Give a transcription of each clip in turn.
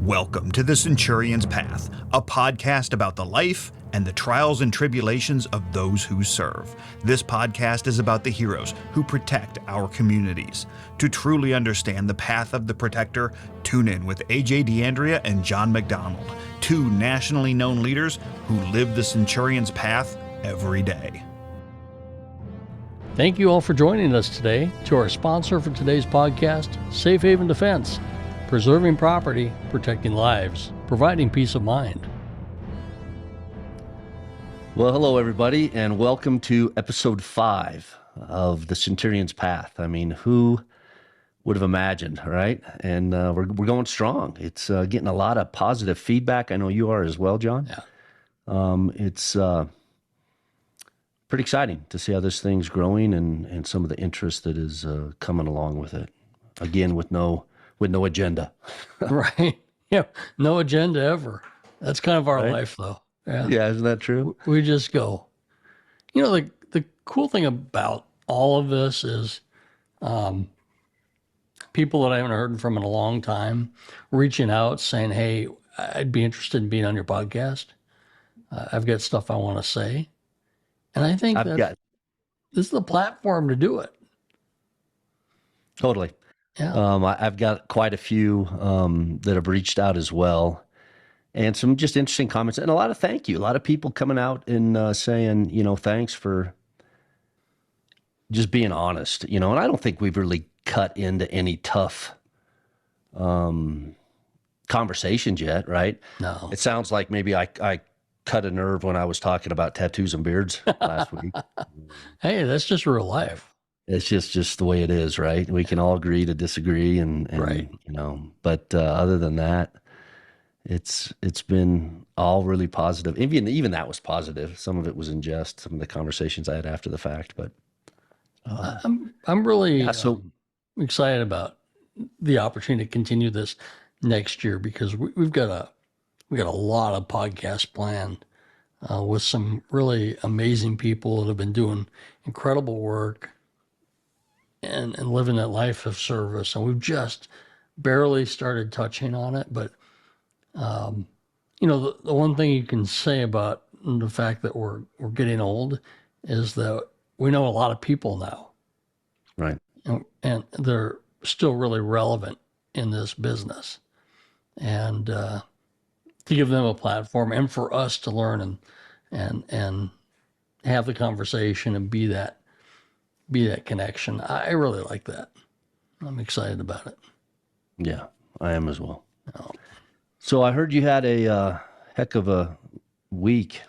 Welcome to the Centurion's Path, a podcast about the life and the trials and tribulations of those who serve. This podcast is about the heroes who protect our communities. To truly understand the path of the protector, tune in with AJ D'Andrea and John McDonald, two nationally known leaders who live the Centurion's Path every day. Thank you all for joining us today. To our sponsor for today's podcast, Safe Haven Defense, preserving property, protecting lives, providing peace of mind. Well, hello, everybody, and welcome to episode 5 of the Centurion's Path. I mean, who would have imagined, right? And we're going strong. It's getting a lot of positive feedback. I know you are as well, John. Yeah. It's pretty exciting to see how this thing's growing and some of the interest that is coming along with it. Again, with no agenda. Right. Yeah. No agenda ever. That's kind of our Right? life, though. Yeah. Yeah, isn't that true? We just go. You know, the cool thing about all of this is people that I haven't heard from in a long time reaching out saying, hey, I'd be interested in being on your podcast. I've got stuff I want to say. And I think this is the platform to do it. Totally. Yeah. I've got quite a few that have reached out as well, and some just interesting comments, and a lot of thank you. A lot of people coming out and saying, thanks for just being honest, and I don't think we've really cut into any tough conversations yet, right? No. It sounds like maybe I cut a nerve when I was talking about tattoos and beards last week. Hey, that's just real life. It's just the way it is, right? We can all agree to disagree, and Right. But other than that, it's been all really positive. Even that was positive. Some of it was in jest. Some of the conversations I had after the fact, but I'm really so excited about the opportunity to continue this next year because we've got a lot of podcasts planned with some really amazing people that have been doing incredible work and living that life of service. And we've just barely started touching on it. But, the one thing you can say about the fact that we're getting old is that we know a lot of people now. right. And they're still really relevant in this business. And to give them a platform and for us to learn and have the conversation and be that connection. I really like that. I'm excited about it. Yeah, I am as well. Oh. So I heard you had a heck of a week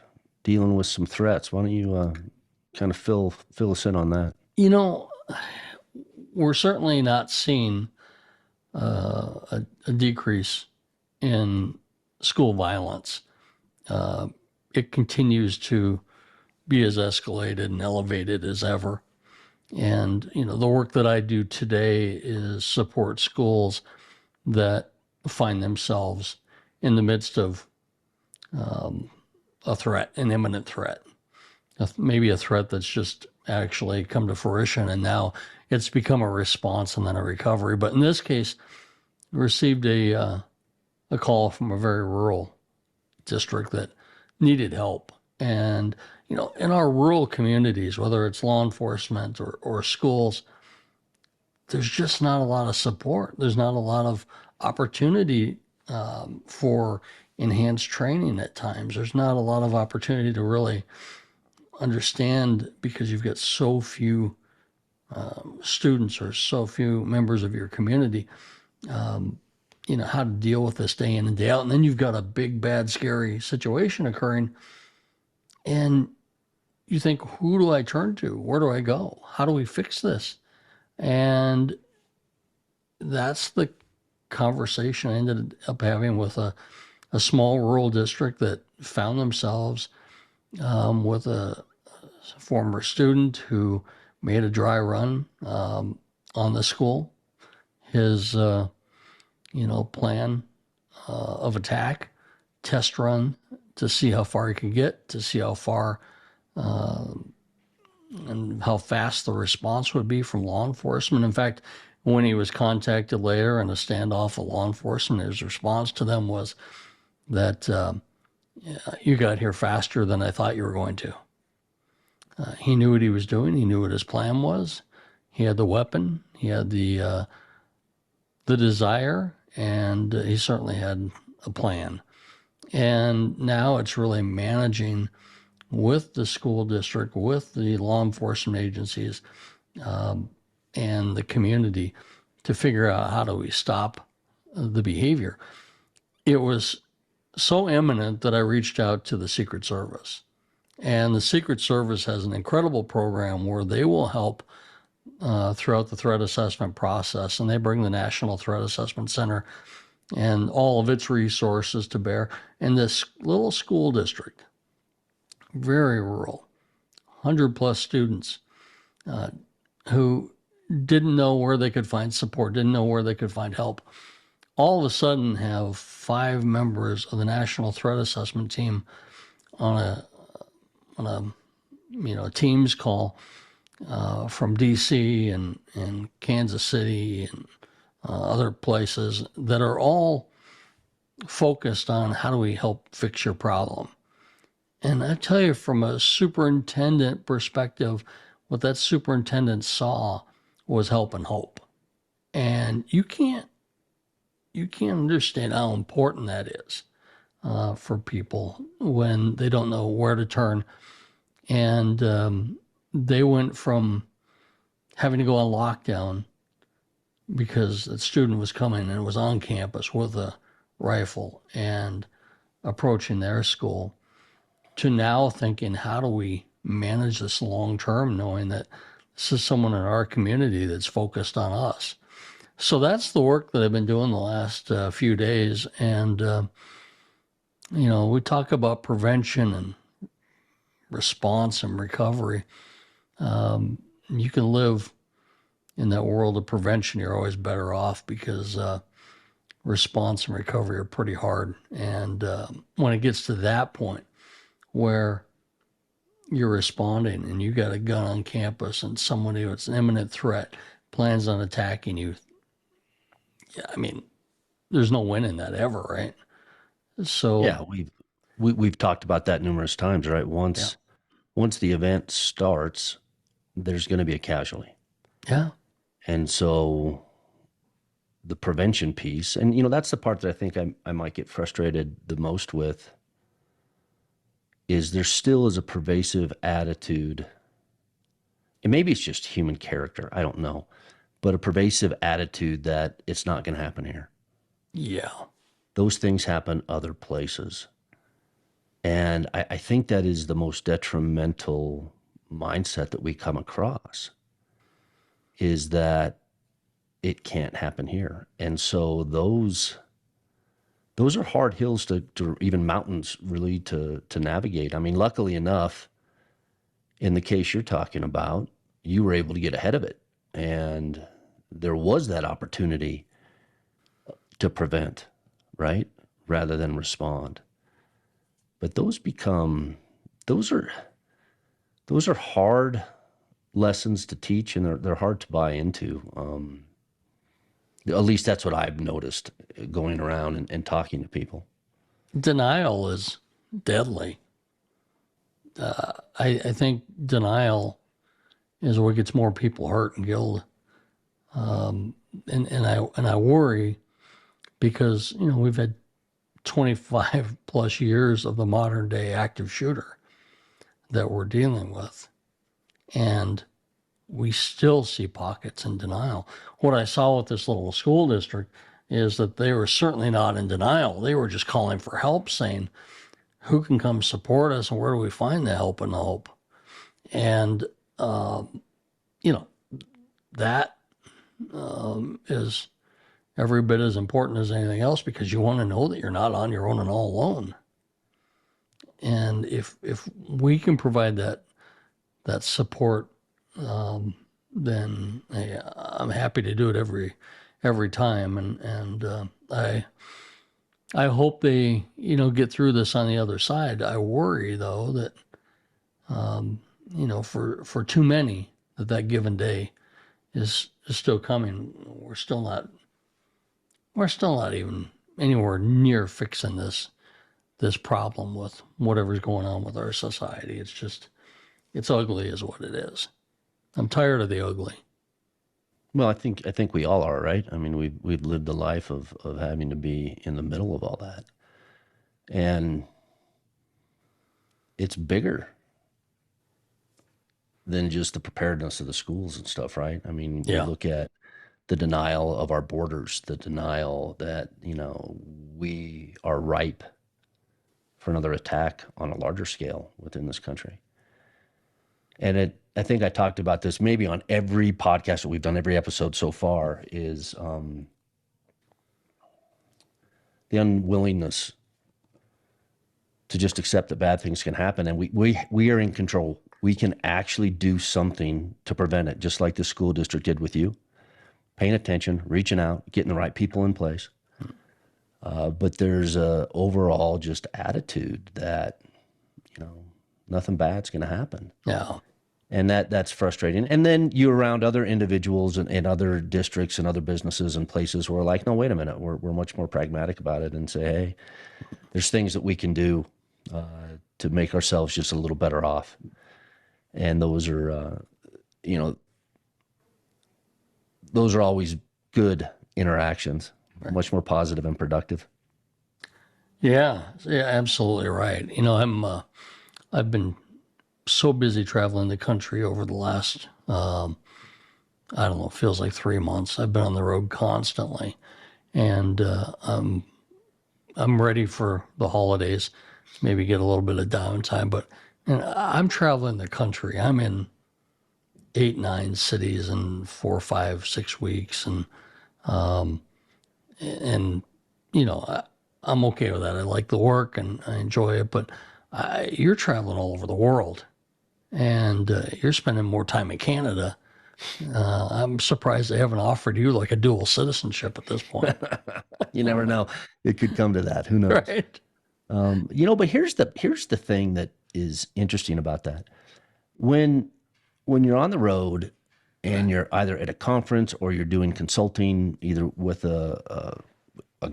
dealing with some threats. Why don't you kind of fill us in on that? We're certainly not seeing a decrease in school violence. It continues to be as escalated and elevated as ever. And, the work that I do today is support schools that find themselves in the midst of a threat, an imminent threat, maybe a threat that's just actually come to fruition. And now it's become a response and then a recovery. But in this case, we received a call from a very rural district that needed help. And, in our rural communities, whether it's law enforcement or schools, there's just not a lot of support. There's not a lot of opportunity for enhanced training at times. There's not a lot of opportunity to really understand because you've got so few students or so few members of your community, how to deal with this day in and day out. And then you've got a big, bad, scary situation occurring. And you think, who do I turn to? Where do I go? How do we fix this? And that's the conversation I ended up having with a small rural district that found themselves with a former student who made a dry run on the school. His, plan of attack, test run to see how far he could get, to see how far and how fast the response would be from law enforcement. In fact, when he was contacted later in a standoff with law enforcement, his response to them was that you got here faster than I thought you were going to. He knew what he was doing. He knew what his plan was. He had the weapon. He had the desire, and he certainly had a plan. And now it's really managing with the school district, with the law enforcement agencies, and the community to figure out how do we stop the behavior. It was so imminent that I reached out to the Secret Service. And the Secret Service has an incredible program where they will help throughout the threat assessment process. And they bring the National Threat Assessment Center and all of its resources to bear. And this little school district, very rural, 100+ students who didn't know where they could find support, didn't know where they could find help, all of a sudden have 5 members of the National Threat Assessment Team on a Teams call from DC and Kansas City and other places that are all focused on how do we help fix your problem. And I tell you, from a superintendent perspective, what that superintendent saw was help and hope. And you can't understand how important that is for people when they don't know where to turn. And they went from having to go on lockdown because a student was coming and was on campus with a rifle and approaching their school, to now thinking, how do we manage this long term, knowing that this is someone in our community that's focused on us. So that's the work that I've been doing the last few days. And, we talk about prevention and response and recovery. You can live in that world of prevention. You're always better off because response and recovery are pretty hard. And when it gets to that point where you're responding and you got a gun on campus and somebody who's an imminent threat plans on attacking you, there's no winning that ever, right? So yeah, we've talked about that numerous times, right? Once the event starts, there's going to be a casualty. Yeah. And so the prevention piece, and that's the part that I think I might get frustrated the most with, is there still is a pervasive attitude, and maybe it's just human character, I don't know, but a pervasive attitude that it's not going to happen here. Yeah. Those things happen other places. And I think that is the most detrimental mindset that we come across, is that it can't happen here. And so those are hard hills to even mountains really to navigate. I mean, luckily enough, in the case you're talking about, you were able to get ahead of it. And there was that opportunity to prevent, right? Rather than respond. But those are hard lessons to teach, and they're hard to buy into. At least that's what I've noticed going around and talking to people. Denial is deadly. I think denial is what gets more people hurt and killed. And I worry because, we've had 25 plus years of the modern day active shooter that we're dealing with. And we still see pockets in denial. What I saw with this little school district is that they were certainly not in denial. They were just calling for help, saying, who can come support us and where do we find the help and the hope? And, that is every bit as important as anything else, because you want to know that you're not on your own and all alone. And if we can provide that support, then hey, I'm happy to do it every time. And I hope they, get through this on the other side. I worry though that, for too many, that given day is still coming. We're still not even anywhere near fixing this problem with whatever's going on with our society. It's ugly is what it is. I'm tired of the ugly. Well, I think we all are, right? I mean, we've lived a life of having to be in the middle of all that, and it's bigger than just the preparedness of the schools and stuff, right? I mean, we look at the denial of our borders, the denial that, we are ripe for another attack on a larger scale within this country. And I think I talked about this maybe on every podcast that we've done, every episode so far, is the unwillingness to just accept that bad things can happen. And we are in control. We can actually do something to prevent it, just like the school district did with you. Paying attention, reaching out, getting the right people in place. But there's a overall just attitude that, nothing bad's going to happen. Yeah. And that's frustrating. And then you're around other individuals in other districts and other businesses and places who are like, no, wait a minute. We're much more pragmatic about it and say, hey, there's things that we can do to make ourselves just a little better off. And those are, those are always good interactions, much more positive and productive. Yeah, absolutely right. I've been so busy traveling the country over the last, I don't know, it feels like 3 months. I've been on the road constantly, and I'm ready for the holidays, maybe get a little bit of downtime. But I'm traveling the country. I'm in 8, 9 cities in 4, 5, 6 weeks, and I'm okay with that. I like the work and I enjoy it, but you're traveling all over the world, and you're spending more time in Canada. I'm surprised they haven't offered you like a dual citizenship at this point. You never know. It could come to that. Who knows? Right. But here's the thing that is interesting about that. When you're on the road and you're either at a conference or you're doing consulting, either with a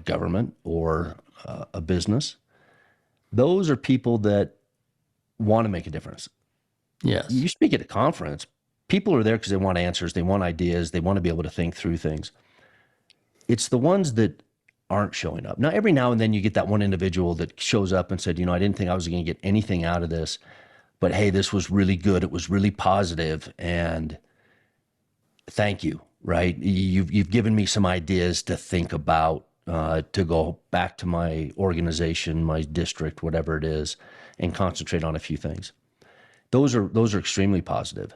government or a business, those are people that want to make a difference. Yes. You speak at a conference, people are there because they want answers, they want ideas, they want to be able to think through things. It's the ones that aren't showing up. Now, every now and then you get that one individual that shows up and said, I didn't think I was going to get anything out of this, but hey, this was really good. It was really positive, and thank you, right? You've given me some ideas to think about, to go back to my organization, my district, whatever it is, and concentrate on a few things. Those are extremely positive.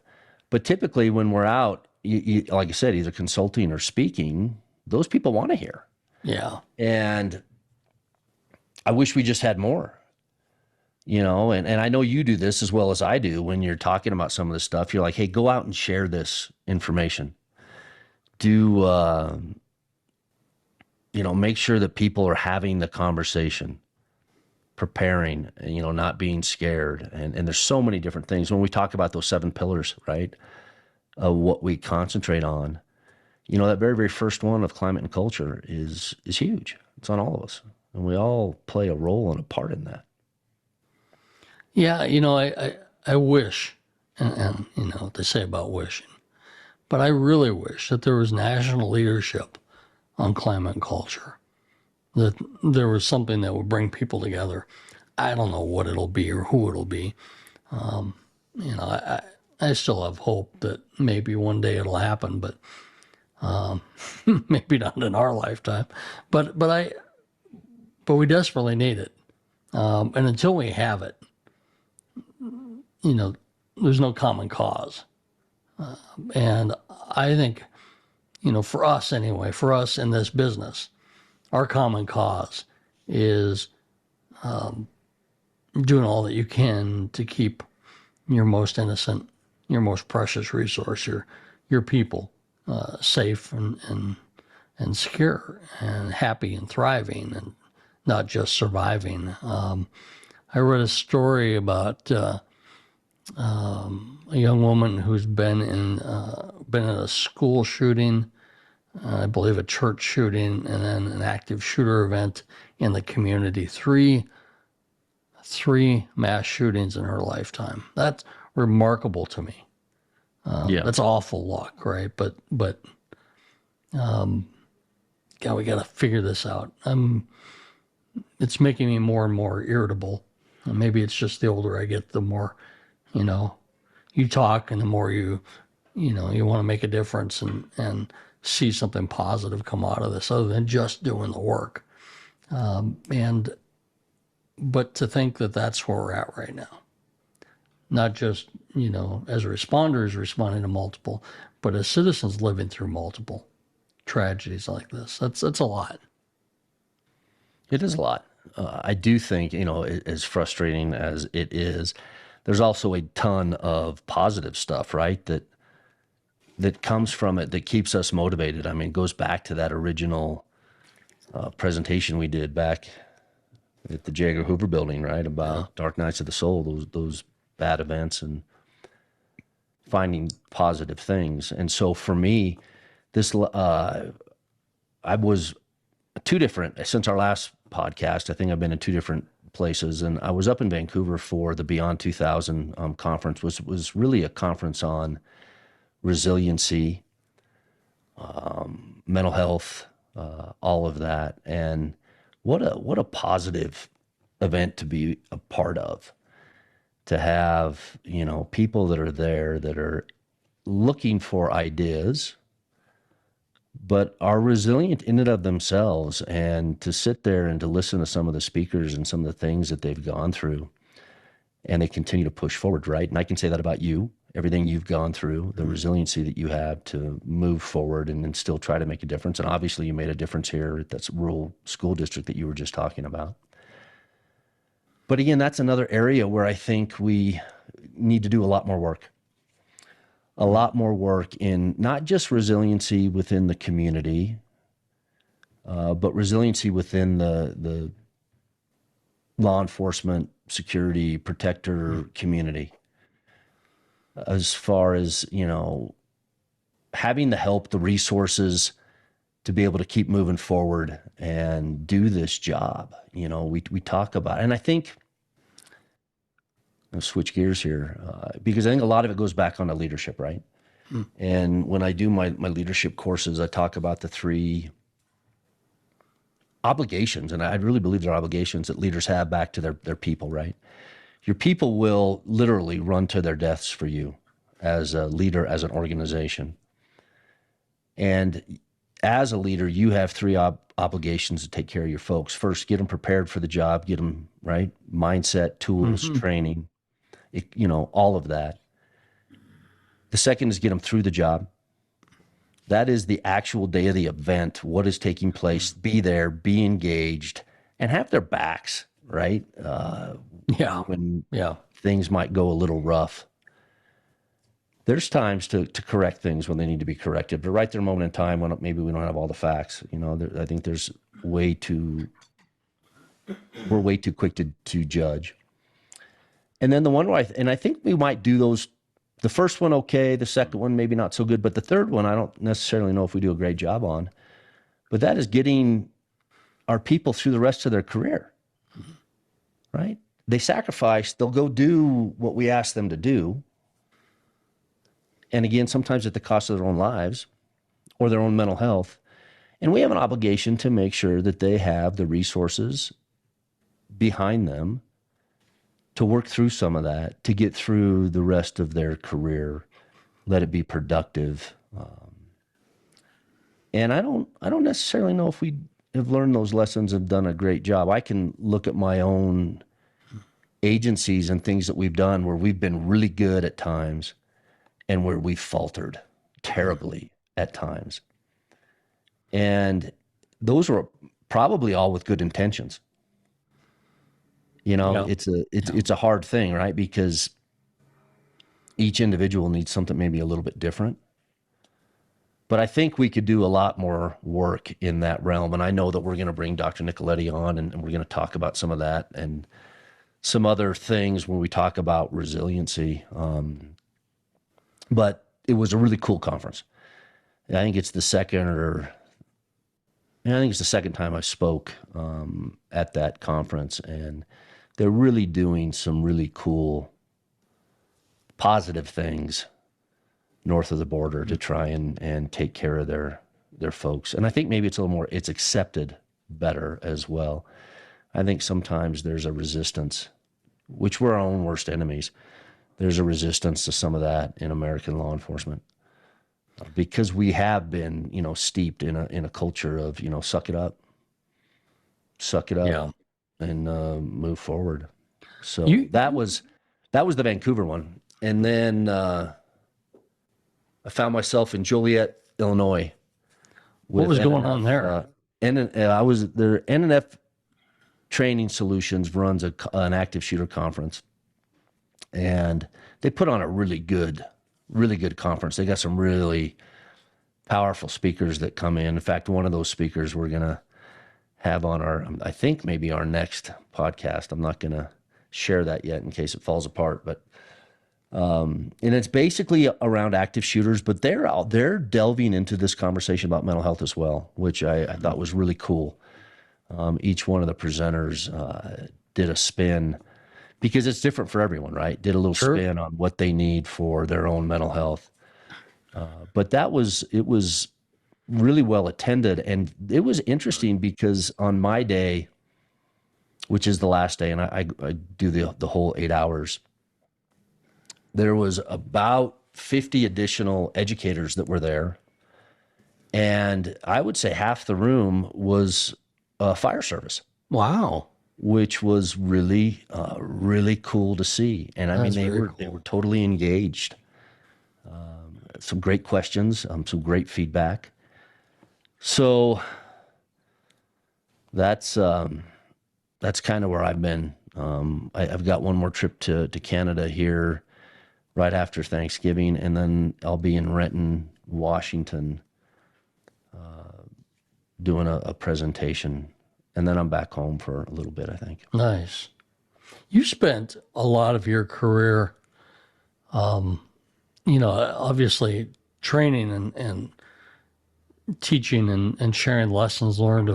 But typically when we're out, like I said, either consulting or speaking, those people want to hear. Yeah. And I wish we just had more, and I know you do this as well as I do. When you're talking about some of this stuff, you're like, hey, go out and share this information. Make sure that people are having the conversation, preparing, not being scared. And there's so many different things. When we talk about those 7 pillars, right, what we concentrate on, that very, very first one of climate and culture is huge. It's on all of us. And we all play a role and a part in that. Yeah, I wish, and what they say about wishing, but I really wish that there was national leadership on climate and culture, that there was something that would bring people together. I don't know what it'll be or who it'll be. I still have hope that maybe one day it'll happen, but maybe not in our lifetime. But we desperately need it. And until we have it, there's no common cause. And I think, for us anyway, for us in this business, our common cause is doing all that you can to keep your most innocent, your most precious resource, your people, safe and secure and happy and thriving and not just surviving. I read a story about a young woman who's been in a school shooting, I believe a church shooting, and then an active shooter event in the community. Three mass shootings in her lifetime. That's remarkable to me. Yeah. That's awful luck, right? But God, we got to figure this out. It's making me more and more irritable. And maybe it's just the older I get, the more, you talk, and the more you want to make a difference and see something positive come out of this, other than just doing the work. But to think that that's where we're at right now, not just, as responders responding to multiple, but as citizens living through multiple tragedies like this, that's a lot. It is a lot. I do think, as frustrating as it is, there's also a ton of positive stuff, right? That comes from it, that keeps us motivated. I mean, it goes back to that original presentation we did back at the J. Edgar Hoover building, right? About Dark Nights of the Soul, those bad events, and finding positive things. And so for me, I was since our last podcast, I think I've been in 2 different places, and I was up in Vancouver for the Beyond 2000 conference, which was really a conference on resiliency, mental health, all of that. And what a positive event to be a part of, to have, people that are there that are looking for ideas, but are resilient in and of themselves, and to sit there and to listen to some of the speakers and some of the things that they've gone through, and they continue to push forward, right? And I can say that about you, everything you've gone through, the resiliency that you have to move forward and then still try to make a difference. And obviously you made a difference here at that rural school district that you were just talking about. But again, that's another area where I think we need to do a lot more work. A lot more work in not just resiliency within the community, but resiliency within the law enforcement, security, protector community. As far as, having the help, the resources to be able to keep moving forward and do this job. We talk about, and I think, I'll switch gears here, because I think a lot of it goes back on the leadership, right? And when I do my leadership courses, I talk about the 3 obligations, and I really believe they're obligations that leaders have back to their people, right? Your people will literally run to their deaths for you as a leader, as an organization. And as a leader, you have 3 obligations to take care of your folks. First, get them prepared for the job, get them, right? Mindset, tools, training, all of that. The second is get them through the job. That is the actual day of the event, what is taking place, be there, be engaged, and have their backs, right? When things might go a little rough. There's times to correct things when they need to be corrected, but right there, moment in time when maybe we don't have all the facts, I think we're way too quick to judge. And then the one where I think we might do those, the first one okay, the second one maybe not so good, but the third one I don't necessarily know if we do a great job on. But that is getting our people through the rest of their career, right? They sacrifice, they'll go do what we ask them to do. And again, sometimes at the cost of their own lives or their own mental health. And we have an obligation to make sure that they have the resources behind them to work through some of that, to get through the rest of their career, let it be productive. And I don't necessarily know if we have learned those lessons and done a great job. I can look at my own agencies and things that we've done where we've been really good at times and where we've faltered terribly at times. And those were probably all with good intentions. It's a hard thing, right? Because each individual needs something maybe a little bit different. But I think we could do a lot more work in that realm. And I know that we're going to bring Dr. Nicoletti on and we're going to talk about some of that and some other things when we talk about resiliency. But it was a really cool conference. I think it's the second time I spoke at that conference, and they're really doing some really cool, positive things north of the border to try and take care of their folks. And I think maybe it's accepted better as well. I think sometimes there's a resistance, which we're our own worst enemies. There's a resistance to some of that in American law enforcement because we have been, steeped in a culture of, suck it up, Yeah. and move forward. So that was the Vancouver one. And then I found myself in Joliet, Illinois. What was going on there? I was there. NNF Training Solutions runs an active shooter conference, and they put on a really good conference. They got some really powerful speakers that come in. In fact, one of those speakers we're gonna have on I think maybe our next podcast. I'm not gonna share that yet in case it falls apart, but and it's basically around active shooters, but they're delving into this conversation about mental health as well, which I thought was really cool. Each one of the presenters did a spin because it's different for everyone, right? Did a little spin on what they need for their own mental health. But it was really well attended, and it was interesting because on my day, which is the last day, and I do the whole 8 hours, there was about 50 additional educators that were there. And I would say half the room was fire service. Wow. Which was really, really cool to see. And I mean, they were totally engaged. Some great questions, some great feedback. So that's kind of where I've been. I've got one more trip to Canada here right after Thanksgiving, and then I'll be in Renton, Washington, doing a presentation, and then I'm back home for a little bit, I think. Nice. You spent a lot of your career, obviously training and teaching and sharing lessons learned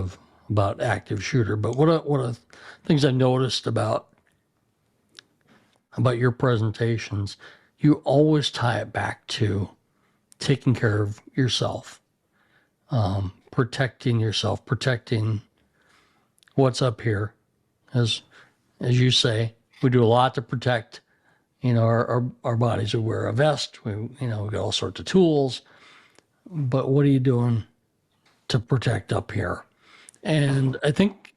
about active shooter. But what are things I noticed about your presentations? You always tie it back to taking care of yourself, protecting yourself, protecting what's up here. As you say, we do a lot to protect, our bodies. We wear a vest. We got all sorts of tools. But what are you doing to protect up here? And I think,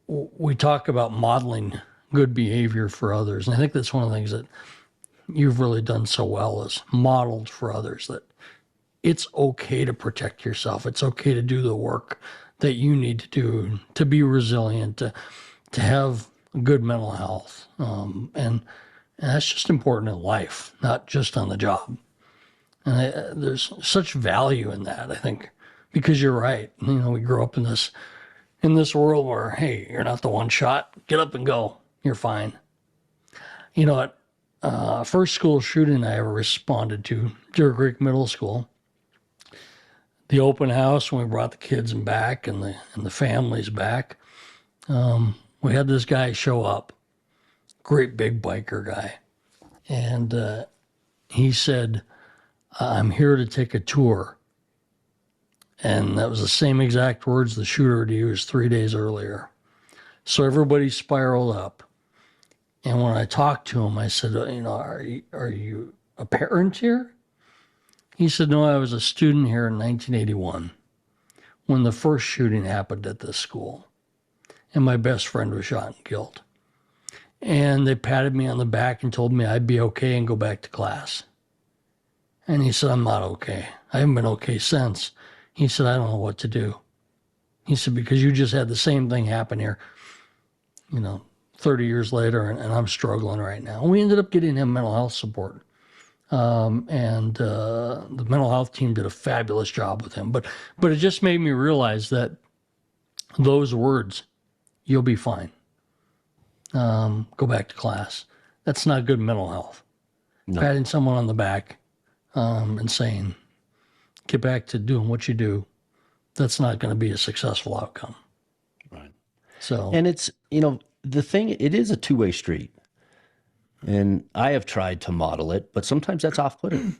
we talk about modeling good behavior for others. And I think that's one of the things that you've really done so well is modeled for others that it's okay to protect yourself. It's okay to do the work that you need to do to be resilient, to have good mental health. And that's just important in life, not just on the job. And there's such value in that, I think, because you're right. We grew up in this world where, hey, you're not the one shot. Get up and go. You're fine. First school shooting I ever responded to, Deer Creek Middle School, the open house when we brought the kids back and the families back, we had this guy show up, great big biker guy. And he said, I'm here to take a tour. And that was the same exact words the shooter had used 3 days earlier. So everybody spiraled up. And when I talked to him, I said, are you a parent here? He said, no, I was a student here in 1981 when the first shooting happened at this school. And my best friend was shot and killed. And they patted me on the back and told me I'd be okay and go back to class. And he said, I'm not okay. I haven't been okay since. He said, I don't know what to do. He said, because you just had the same thing happen here, 30 years later, and I'm struggling right now. And we ended up getting him mental health support. And the mental health team did a fabulous job with him. But it just made me realize that those words, you'll be fine. go back to class. That's not good mental health. No. Patting someone on the back and saying, get back to doing what you do, that's not going to be a successful outcome. Right. So, And it's, the thing, it is a two-way street. And I have tried to model it, but sometimes that's off-putting.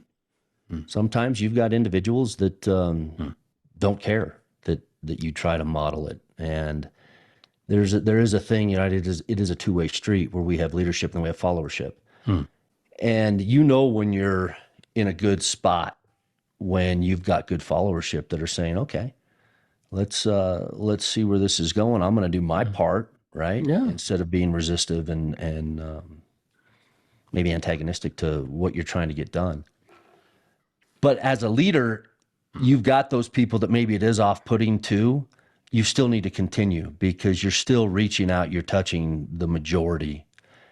Sometimes you've got individuals that don't care that you try to model it. And there is a thing, it is a two-way street where we have leadership and we have followership. And when you're in a good spot, when you've got good followership that are saying, okay, let's see where this is going. I'm going to do my part, right? Yeah. Instead of being resistive and maybe antagonistic to what you're trying to get done. But as a leader, you've got those people that maybe it is off-putting too. You still need to continue because you're still reaching out, you're touching the majority,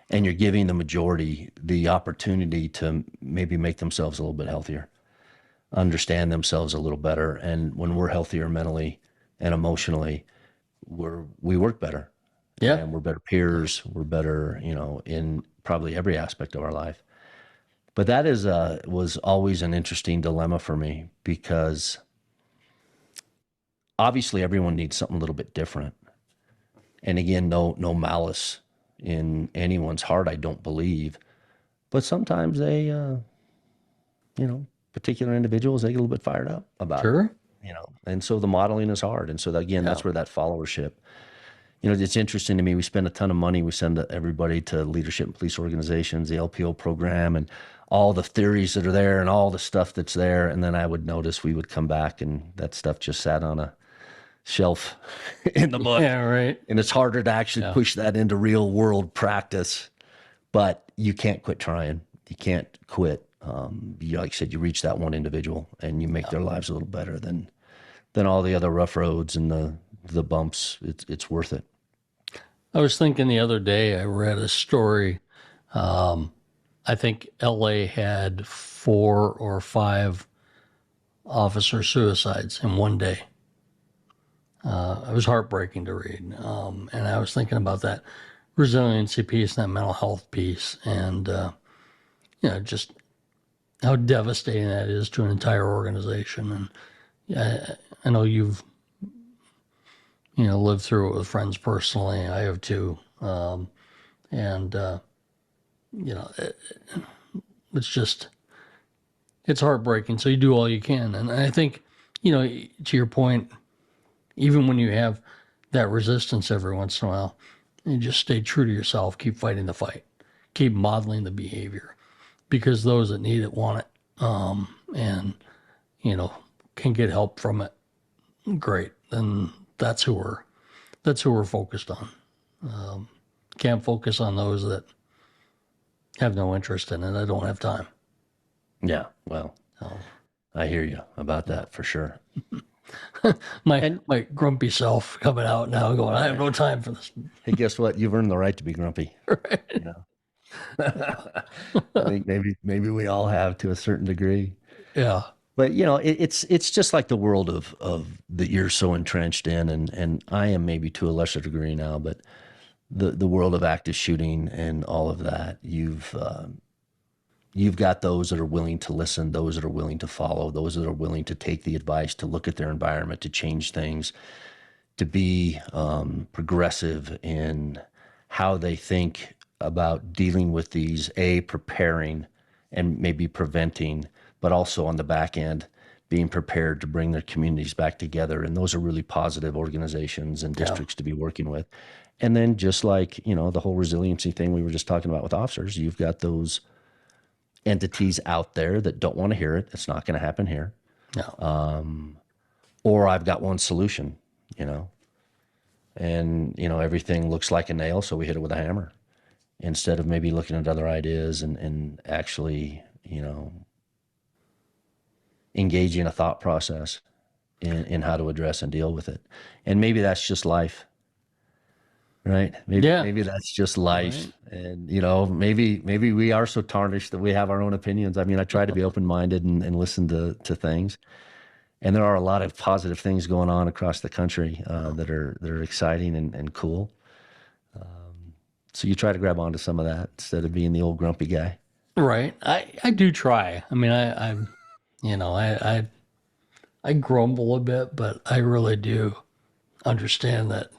and you're giving the majority the opportunity to maybe make themselves a little bit healthier, understand themselves a little better. And when we're healthier mentally and emotionally, we work better. yeah. And we're better peers. We're better, in probably every aspect of our life. But that was always an interesting dilemma for me because obviously everyone needs something a little bit different. And again, no malice in anyone's heart, I don't believe. But sometimes they, particular individuals, they get a little bit fired up about Sure. it, and so the modeling is hard. And so again, that's where that followership, it's interesting to me. We spend a ton of money. We send everybody to leadership and police organizations, the LPO program, and all the theories that are there and all the stuff that's there. And then I would notice we would come back and that stuff just sat on a shelf in the book. Yeah, right. And it's harder to actually push that into real world practice, but you can't quit trying. You can't quit. Like I said, you reach that one individual and you make their lives a little better than all the other rough roads and the bumps. It's worth it. I was thinking the other day, I read a story. I think LA had 4 or 5 officer suicides in one day. It was heartbreaking to read. And I was thinking about that resiliency piece and that mental health piece and, just how devastating that is to an entire organization. And I know you've, lived through it with friends personally. I have too. It's heartbreaking. So you do all you can. And I think, to your point, even when you have that resistance every once in a while, you just stay true to yourself, keep fighting the fight, keep modeling the behavior because those that need it want it. And, can get help from it. Great. Then that's who we're focused on. Can't focus on those that have no interest in it. I don't have time. Yeah. Well, I hear you about that for sure. My grumpy self coming out now going, I have no time for this. Hey, guess what? You've earned the right to be grumpy. Right. I think maybe we all have to a certain degree. Yeah. But it's just like the world of that you're so entrenched in, and I am maybe to a lesser degree now, but the world of active shooting and all of that, you've got those that are willing to listen, those that are willing to follow, those that are willing to take the advice, to look at their environment, to change things, to be progressive in how they think about dealing with these, preparing and maybe preventing, but also on the back end, being prepared to bring their communities back together. And those are really positive organizations and districts to be working with. And then just like, the whole resiliency thing we were just talking about with officers, you've got those entities out there that don't want to hear it. It's not going to happen here. No. Or I've got one solution, and, everything looks like a nail, so we hit it with a hammer instead of maybe looking at other ideas and actually, engaging a thought process in how to address and deal with it. And maybe that's just life, right? Maybe that's just life. Right. And, maybe we are so tarnished that we have our own opinions. I mean, I try to be open-minded and listen to things. And there are a lot of positive things going on across the country that are exciting and cool. So you try to grab onto some of that instead of being the old grumpy guy. Right. I do try. I mean, I'm, you know, I grumble a bit, but I really do understand that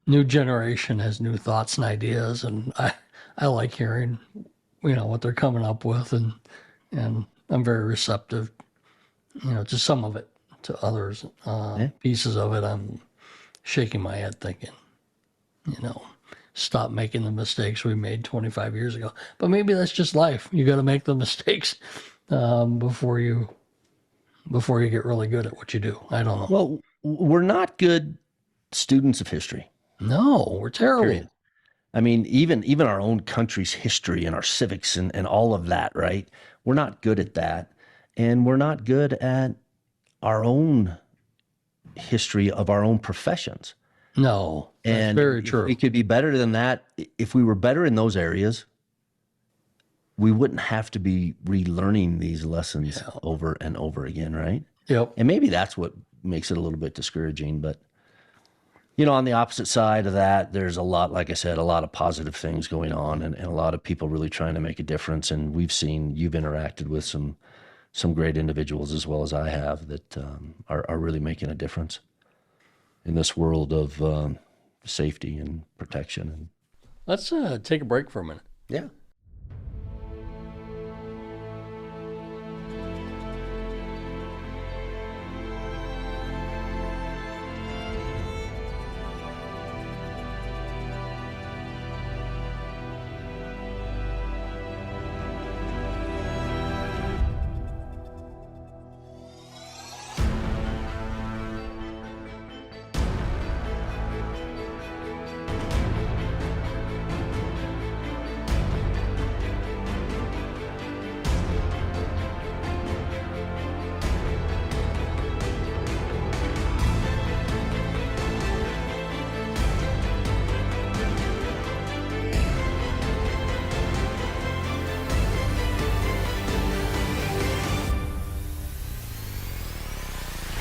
new generation has new thoughts and ideas, and I like hearing, you know, what they're coming up with, and I'm very receptive, you know, to some of it. To others, pieces of it, I'm shaking my head thinking, you know, stop making the mistakes we made 25 years ago. But maybe that's just life. You got to make the mistakes before you get really good at what you do. I don't know. Well, we're not good students of history. No, we're terrible. Period. I mean, even our own country's history and our civics and all of that, right? We're not good at that. And we're not good at our own history of our own professions. No, that's And very true. we could be better than that. If we were better in those areas, we wouldn't have to be relearning these lessons over and over again, right? Yep. And maybe that's what makes it a little bit discouraging. But, you know, on the opposite side of that, there's a lot, like I said, a lot of positive things going on and a lot of people really trying to make a difference. And you've interacted with some great individuals as well as I have that are really making a difference in this world of safety and protection. Let's take a break for a minute. Yeah.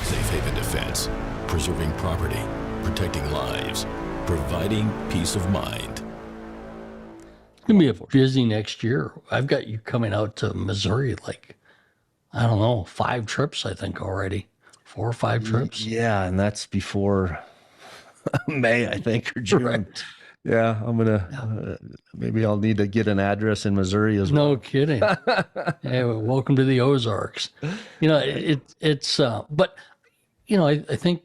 Safe Haven Defense, preserving property, protecting lives, providing peace of mind. It's going to be a busy next year. I've got you coming out to Missouri, like, I don't know, 5 trips, I think already. 4 or 5 trips. Yeah, and that's before May, I think, or June. Right. Yeah, I'm gonna. Maybe I'll need to get an address in Missouri as well. No kidding. Hey, well, welcome to the Ozarks. You know, it's but you know, I think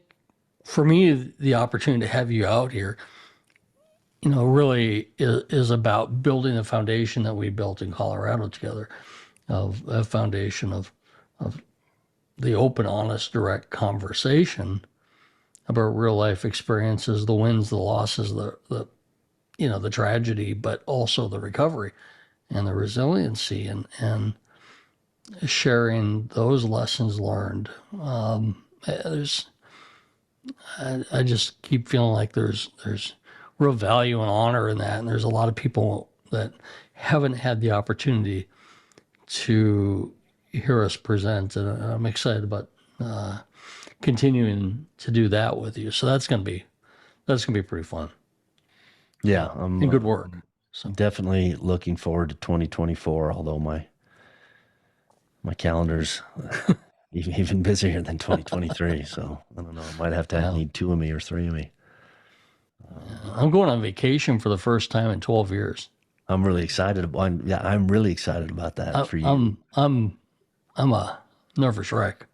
for me, the opportunity to have you out here, you know, really is about building the foundation that we built in Colorado together, of a foundation of the open, honest, direct conversation about real life experiences, the wins, the losses, the you know, the tragedy, but also the recovery and the resiliency, and sharing those lessons learned. I just keep feeling like there's real value and honor in that, and there's a lot of people that haven't had the opportunity to hear us present, and I'm excited about continuing to do that with you. So that's gonna be pretty fun. Yeah, I'm And good work. So definitely looking forward to 2024. Although my calendar's even busier than 2023, so I don't know. I might have to need 2 of me or 3 of me. I'm going on vacation for the first time in 12 years. I'm really excited. I'm really excited about that for you. I'm a nervous wreck,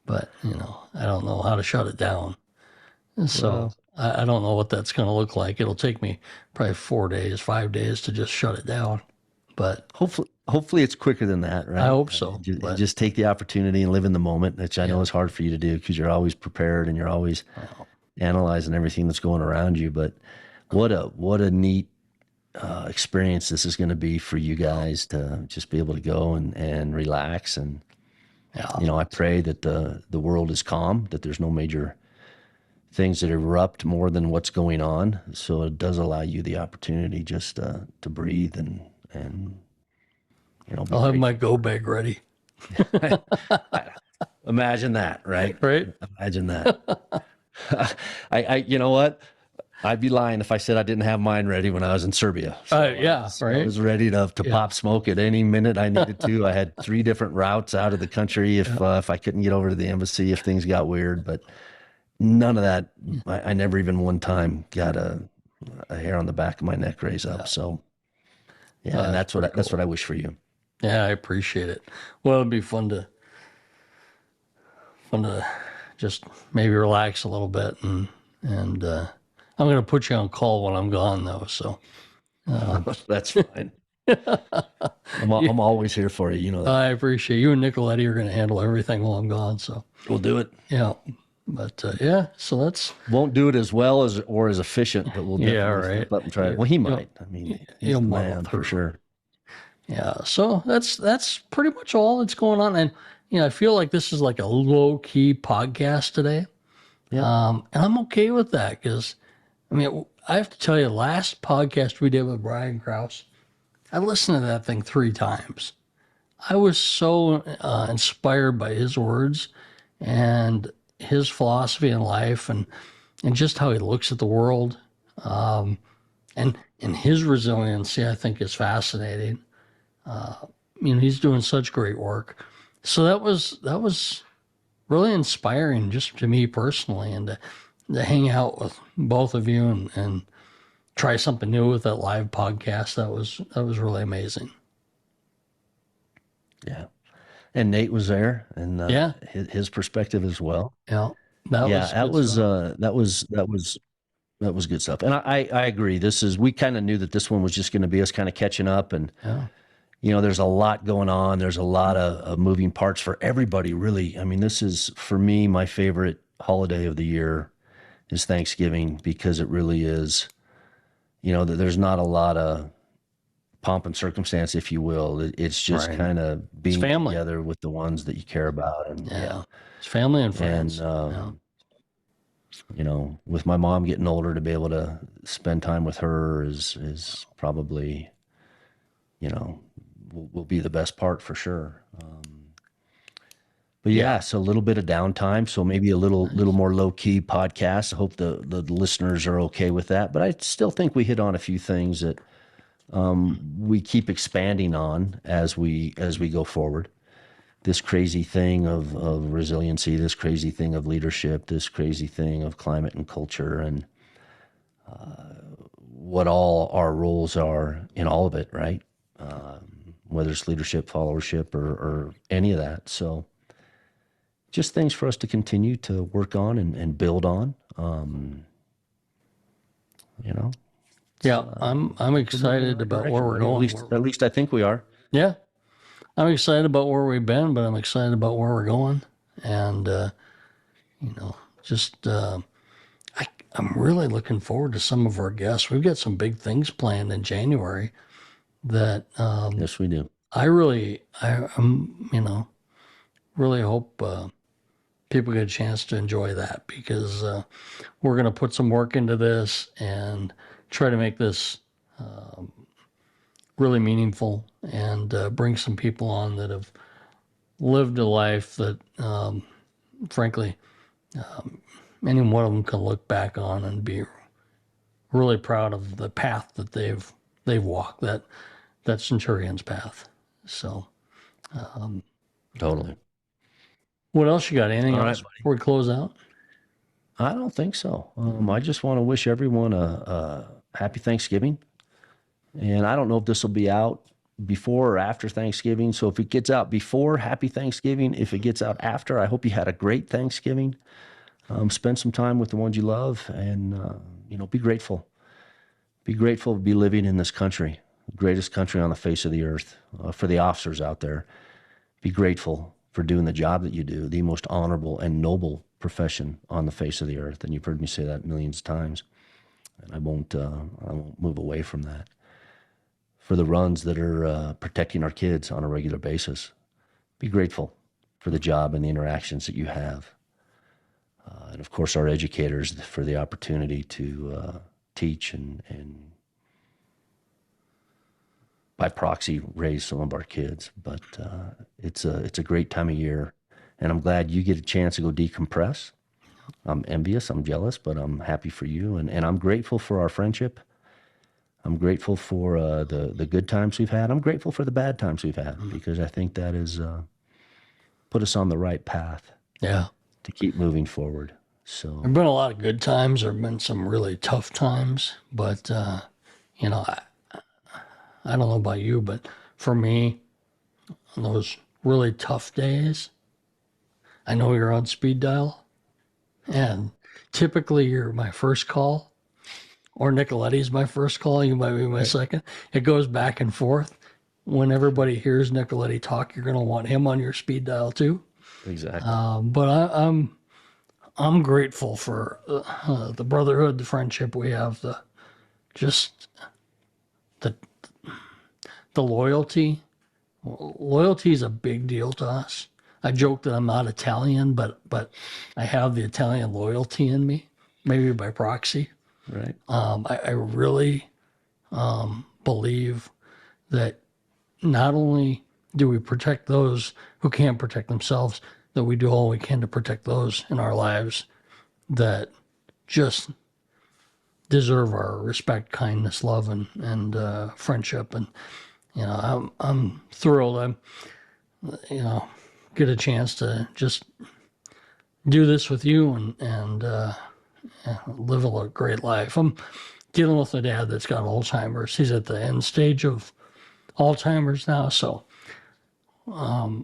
but you know, I don't know how to shut it down. And so I don't know what that's going to look like. It'll take me probably 4 days, 5 days to just shut it down. But hopefully it's quicker than that, right? I hope so. Just take the opportunity and live in the moment, which I know is hard for you to do because you're always prepared and you're always analyzing everything that's going around you. But what a neat experience this is going to be for you guys to just be able to go and relax. And you know, I pray that the world is calm, that there's no major things that erupt more than what's going on. So it does allow you the opportunity just to breathe and you know. I'll have my go bag ready. Imagine that, right? Right. Imagine that. I you know what? I'd be lying if I said I didn't have mine ready when I was in Serbia. Yeah, I right. was ready to pop smoke at any minute I needed to. I had 3 different routes out of the country if I couldn't get over to the embassy, if things got weird. But none of that. I never even one time got a hair on the back of my neck raise up. So yeah, and that's what I wish for you. Yeah, I appreciate it. Well, it'd be fun to just maybe relax a little bit, and I'm going to put you on call when I'm gone, though. So That's fine. I'm always here for you. You know that. I appreciate you and Nicoletti are going to handle everything while I'm gone. So We'll do it. yeah, but yeah, so that's Won't do it as well as or as efficient, but we'll definitely step up and try it. Well, he might. I mean, he's he'll the muddle man for through. sure. yeah. So that's pretty much all that's going on, and I feel like this is like a low key podcast today. Yeah. And I'm okay with that because, I mean, I have to tell you, last podcast we did with Brian Krause, I listened to that thing 3 times. I was so inspired by his words and his philosophy in life, and just how he looks at the world, and his resiliency, I think, is fascinating. He's doing such great work. So that was really inspiring just to me personally, and to hang out with both of you and try something new with that live podcast. That was really amazing. Yeah. And Nate was there, and Yeah. his perspective as well. Yeah. That was good stuff. And I agree. We kind of knew that this one was just going to be us kind of catching up, and Yeah. there's a lot going on. There's a lot of moving parts for everybody, really. I mean, this is, for me, my favorite holiday of the year is Thanksgiving, because it really is, that there's not a lot of pomp and circumstance, if you will. It's just Right. kind of being family. together with the ones that you care about. And Yeah. It's family and and friends. with my mom getting older, to be able to spend time with her is probably, will be the best part for sure. But yeah, so a little bit of downtime, so maybe a little more low key podcast. I hope the listeners are okay with that. But I still think we hit on a few things that we keep expanding on as we go forward. This crazy thing of resiliency, this crazy thing of leadership, this crazy thing of climate and culture, and what all our roles are in all of it, right? Whether it's leadership, followership, or any of that. So just things for us to continue to work on and build on. Yeah. I'm excited about where we're going. At least I think we are. Yeah. I'm excited about where we've been, but I'm excited about where we're going. And, I'm really looking forward to some of our guests. We've got some big things planned in January that Yes, we do. really hope people get a chance to enjoy that, because we're going to put some work into this and try to make this really meaningful, and bring some people on that have lived a life that, frankly, any one of them can look back on and be really proud of the path that they've walked, that centurion's path. So, Totally. what else you got? Anything All else right, buddy. before we close out? I don't think so. I just want to wish everyone a happy Thanksgiving. And I don't know if this will be out before or after Thanksgiving. So if it gets out before, happy Thanksgiving. If it gets out after, I hope you had a great Thanksgiving. Spend some time with the ones you love, and, be grateful. Be grateful to be living in this country, the greatest country on the face of the earth. For the officers out there, be grateful for doing the job that you do, the most honorable and noble profession on the face of the earth. And you've heard me say that millions of times, and I won't move away from that. For the runs that are protecting our kids on a regular basis, be grateful for the job and the interactions that you have. And of course, our educators, for the opportunity to teach and by proxy raise some of our kids. But it's a great time of year, and I'm glad you get a chance to go decompress. I'm envious, I'm jealous, but I'm happy for you, and I'm grateful for our friendship. I'm grateful for the good times we've had. I'm grateful for the bad times we've had, because I think that has put us on the right path Yeah. to keep moving forward. So There have been a lot of good times. There have been some really tough times. But, you know, I don't know about you, but for me, on those really tough days, I know you're on speed dial. And typically you're my first call, or Nicoletti's my first call. You might be my second. It goes back and forth. When everybody hears Nicoletti talk, you're going to want him on your speed dial too. exactly. But I'm grateful for the brotherhood, the friendship we have, the loyalty. Loyalty is a big deal to us. I joke that I'm not Italian, but I have the Italian loyalty in me, maybe by proxy. Right. I really believe that not only do we protect those who can't protect themselves, that we do all we can to protect those in our lives that just deserve our respect, kindness, love, and friendship. And you know, I'm thrilled. I'm get a chance to just do this with you and live a great life. I'm dealing with a dad that's got Alzheimer's. He's at the end stage of Alzheimer's now. So, when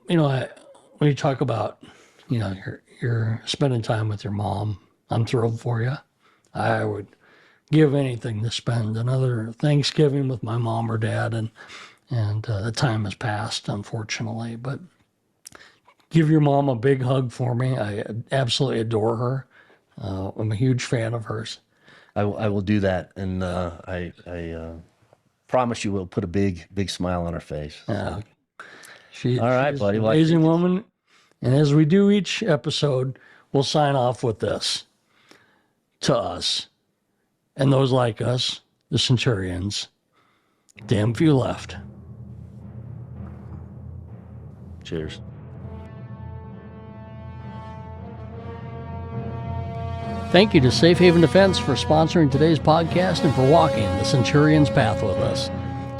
you talk about, you're spending time with your mom, I'm thrilled for you. I would give anything to spend another Thanksgiving with my mom or dad, and the time has passed, unfortunately. But give your mom a big hug for me. I absolutely adore her. I'm a huge fan of hers. I will do that, and I promise you we'll put a big smile on her face. All right, She's buddy. An amazing woman. And as we do each episode, we'll sign off with this. To us, and those like us, the Centurions, damn few left. Cheers. Thank you to Safe Haven Defense for sponsoring today's podcast and for walking the Centurion's path with us.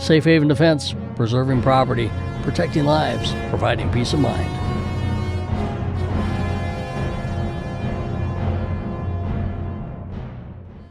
Safe Haven Defense, preserving property, protecting lives, providing peace of mind.